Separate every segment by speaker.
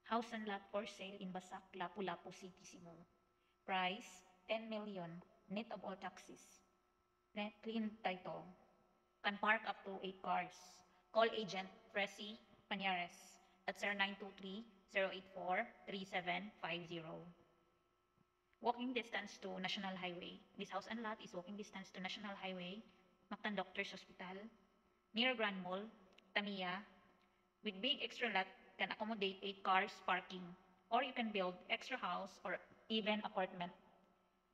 Speaker 1: House and lot for sale in Basak, Lapu-Lapu City, Cebu. Price, 10 million, net of all taxes. Net clean title. Can park up to 8 cars. Call agent Fresi Pañares at 0923-084-3750. Walking distance to National Highway. This house and lot is walking distance to National Highway, Mactan Doctors Hospital, near Grand Mall, Tamiya, with big extra lot can accommodate 8 cars parking, or you can build extra house or even apartment.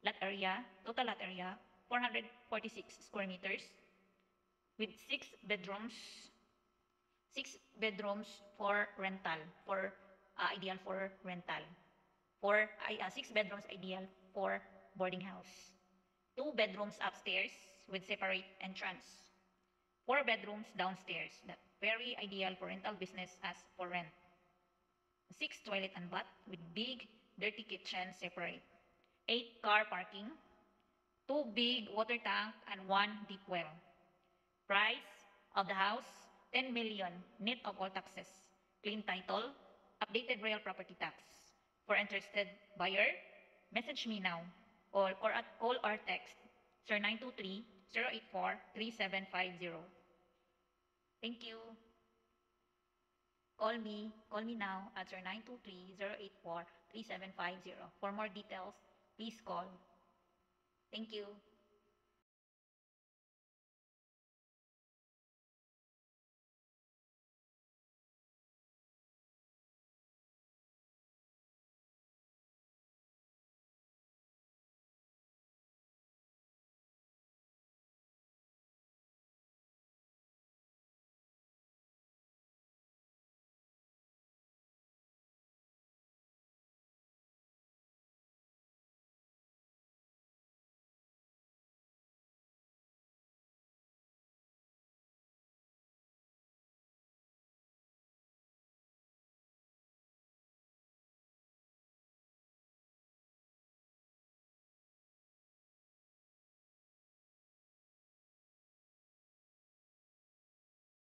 Speaker 1: Lot area, total lot area, 446 square meters, with 6 bedrooms. 6 bedrooms for rental, for ideal for rental. 6 bedrooms ideal for boarding house. 2 bedrooms upstairs with separate entrance. 4 bedrooms downstairs, that very ideal for rental business as for rent. 6 toilet and bath with big dirty kitchen separate. 8 car parking, 2 big water tank and 1 deep well. Price of the house, 10 million, net of all taxes. Clean title, updated real property tax. For interested buyer, message me now or call or text 0923-084-3750. Thank you. Call me now at 0923-084-3750. For more details, please call. Thank you.